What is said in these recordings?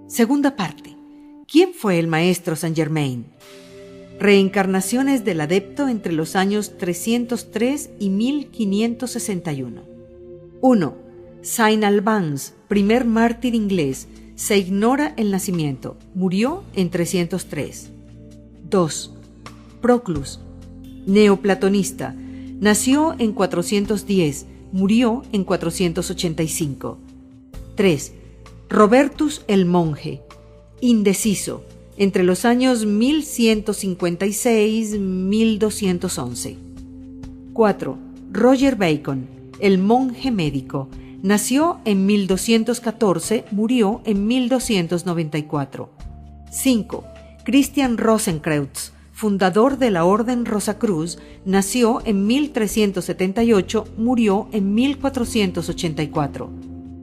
Segunda parte. ¿Quién fue el maestro Saint Germain? Reencarnaciones del adepto entre los años 303 y 1561. 1. Saint Albans, primer mártir inglés. Se ignora el nacimiento. Murió en 303. 2. Proclus, neoplatonista. Nació en 410. Murió en 485. 3. Robertus el monje. Indeciso. Entre los años 1156-1211. 4. Roger Bacon, el monje médico. Nació en 1214, murió en 1294. 5. Christian Rosenkreutz, fundador de la Orden Rosacruz, nació en 1378, murió en 1484.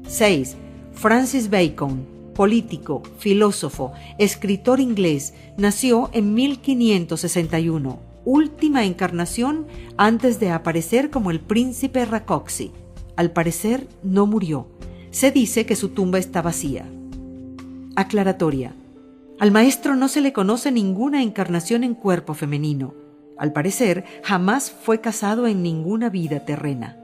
6. Francis Bacon, político, filósofo, escritor inglés, nació en 1561, última encarnación antes de aparecer como el príncipe Rákóczi. Al parecer no murió. Se dice que su tumba está vacía. Aclaratoria. Al maestro no se le conoce ninguna encarnación en cuerpo femenino. Al parecer, jamás fue casado en ninguna vida terrena.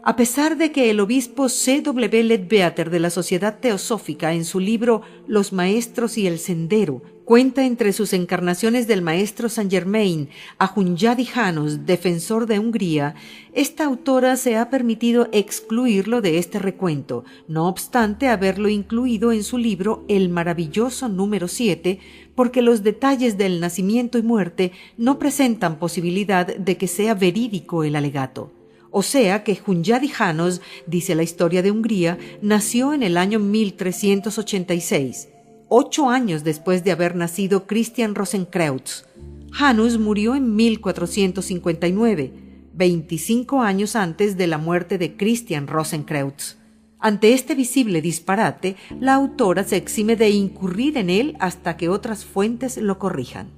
A pesar de que el obispo C.W. Leadbeater de la Sociedad Teosófica en su libro Los Maestros y el Sendero cuenta entre sus encarnaciones del maestro Saint Germain a Hunyadi János, defensor de Hungría, esta autora se ha permitido excluirlo de este recuento, no obstante haberlo incluido en su libro El maravilloso número 7, porque los detalles del nacimiento y muerte no presentan posibilidad de que sea verídico el alegato. O sea que Hunyadi János, dice la historia de Hungría, nació en el año 1386, 8 años después de haber nacido Christian Rosenkreutz. János murió en 1459, 25 años antes de la muerte de Christian Rosenkreutz. Ante este visible disparate, la autora se exime de incurrir en él hasta que otras fuentes lo corrijan.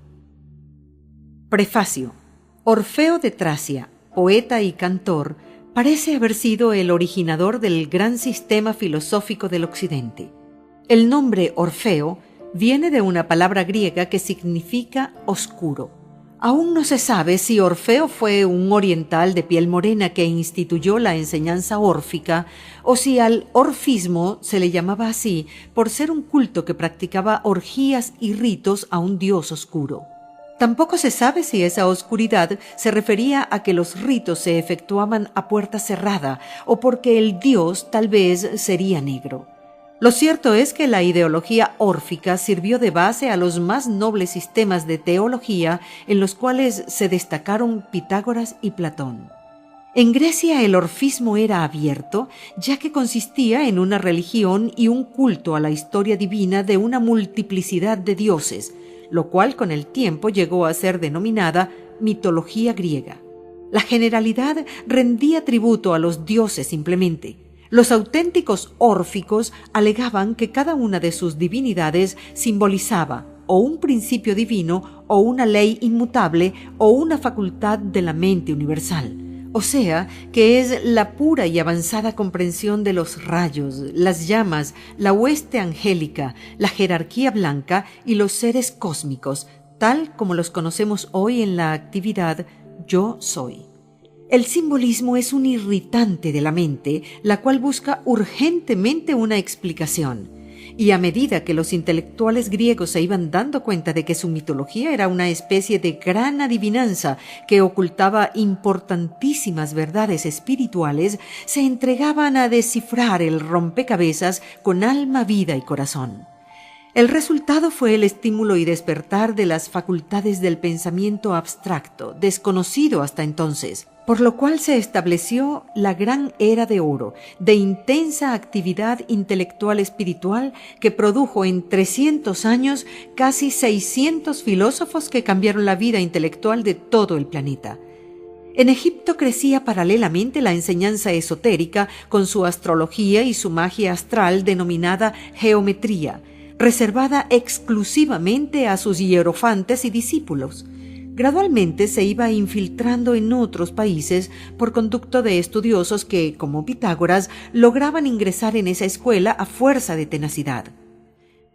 Prefacio. Orfeo de Tracia, poeta y cantor, parece haber sido el originador del gran sistema filosófico del Occidente. El nombre Orfeo viene de una palabra griega que significa oscuro. Aún no se sabe si Orfeo fue un oriental de piel morena que instituyó la enseñanza órfica o si al orfismo se le llamaba así por ser un culto que practicaba orgías y ritos a un dios oscuro. Tampoco se sabe si esa oscuridad se refería a que los ritos se efectuaban a puerta cerrada o porque el dios tal vez sería negro. Lo cierto es que la ideología órfica sirvió de base a los más nobles sistemas de teología en los cuales se destacaron Pitágoras y Platón. En Grecia el orfismo era abierto, ya que consistía en una religión y un culto a la historia divina de una multiplicidad de dioses, lo cual con el tiempo llegó a ser denominada mitología griega. La generalidad rendía tributo a los dioses simplemente. Los auténticos órficos alegaban que cada una de sus divinidades simbolizaba o un principio divino, o una ley inmutable, o una facultad de la mente universal. O sea, que es la pura y avanzada comprensión de los rayos, las llamas, la hueste angélica, la jerarquía blanca y los seres cósmicos, tal como los conocemos hoy en la actividad Yo Soy. El simbolismo es un irritante de la mente, la cual busca urgentemente una explicación. Y a medida que los intelectuales griegos se iban dando cuenta de que su mitología era una especie de gran adivinanza que ocultaba importantísimas verdades espirituales, se entregaban a descifrar el rompecabezas con alma, vida y corazón. El resultado fue el estímulo y despertar de las facultades del pensamiento abstracto, desconocido hasta entonces, por lo cual se estableció la gran era de oro, de intensa actividad intelectual espiritual que produjo en 300 años casi 600 filósofos que cambiaron la vida intelectual de todo el planeta. En Egipto crecía paralelamente la enseñanza esotérica con su astrología y su magia astral denominada geometría, reservada exclusivamente a sus hierofantes y discípulos. Gradualmente se iba infiltrando en otros países por conducto de estudiosos que, como Pitágoras, lograban ingresar en esa escuela a fuerza de tenacidad.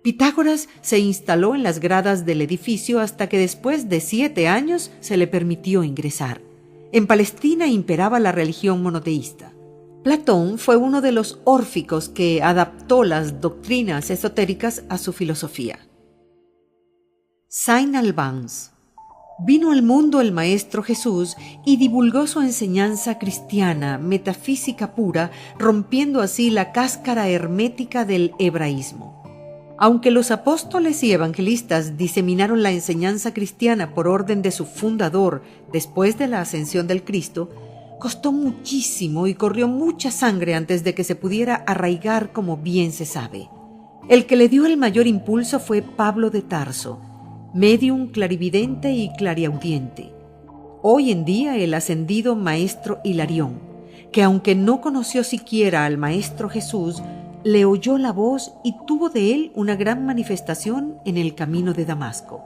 Pitágoras se instaló en las gradas del edificio hasta que después de 7 años se le permitió ingresar. En Palestina imperaba la religión monoteísta. Platón fue uno de los órficos que adaptó las doctrinas esotéricas a su filosofía. Saint Albans. Vino al mundo el Maestro Jesús y divulgó su enseñanza cristiana, metafísica pura, rompiendo así la cáscara hermética del hebraísmo. Aunque los apóstoles y evangelistas diseminaron la enseñanza cristiana por orden de su fundador después de la ascensión del Cristo, costó muchísimo y corrió mucha sangre antes de que se pudiera arraigar como bien se sabe. El que le dio el mayor impulso fue Pablo de Tarso, médium clarividente y clariaudiente. Hoy en día el ascendido Maestro Hilarión, que aunque no conoció siquiera al Maestro Jesús, le oyó la voz y tuvo de él una gran manifestación en el camino de Damasco.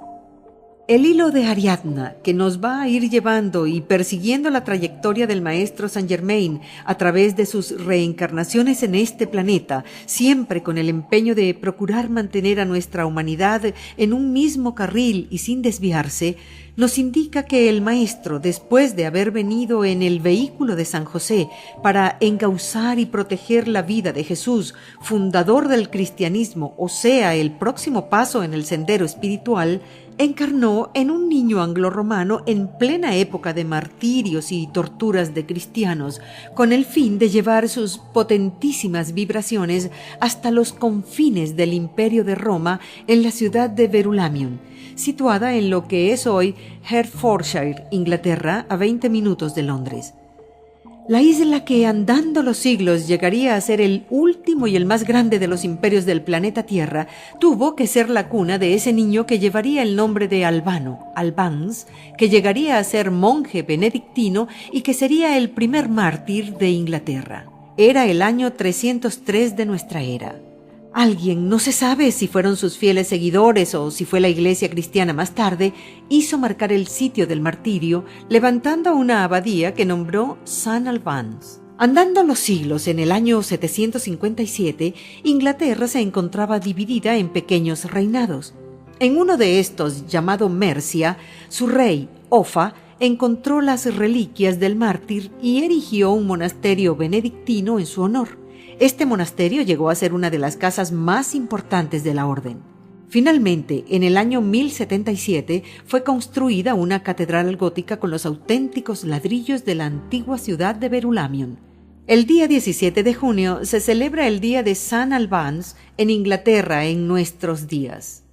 El hilo de Ariadna, que nos va a ir llevando y persiguiendo la trayectoria del Maestro Saint Germain a través de sus reencarnaciones en este planeta, siempre con el empeño de procurar mantener a nuestra humanidad en un mismo carril y sin desviarse, nos indica que el Maestro, después de haber venido en el vehículo de San José para encauzar y proteger la vida de Jesús, fundador del cristianismo, o sea, el próximo paso en el sendero espiritual, encarnó en un niño anglorromano en plena época de martirios y torturas de cristianos, con el fin de llevar sus potentísimas vibraciones hasta los confines del Imperio de Roma en la ciudad de Verulamium, situada en lo que es hoy Hertfordshire, Inglaterra, a 20 minutos de Londres. La isla que andando los siglos llegaría a ser el último y el más grande de los imperios del planeta Tierra, tuvo que ser la cuna de ese niño que llevaría el nombre de Albans, que llegaría a ser monje benedictino y que sería el primer mártir de Inglaterra. Era el año 303 de nuestra era. Alguien, no se sabe si fueron sus fieles seguidores o si fue la iglesia cristiana más tarde, hizo marcar el sitio del martirio, levantando una abadía que nombró Saint Albans. Andando los siglos, en el año 757, Inglaterra se encontraba dividida en pequeños reinados. En uno de estos, llamado Mercia, su rey, Offa, encontró las reliquias del mártir y erigió un monasterio benedictino en su honor. Este monasterio llegó a ser una de las casas más importantes de la orden. Finalmente, en el año 1077, fue construida una catedral gótica con los auténticos ladrillos de la antigua ciudad de Verulamium. El día 17 de junio se celebra el Día de San Albans en Inglaterra en nuestros días.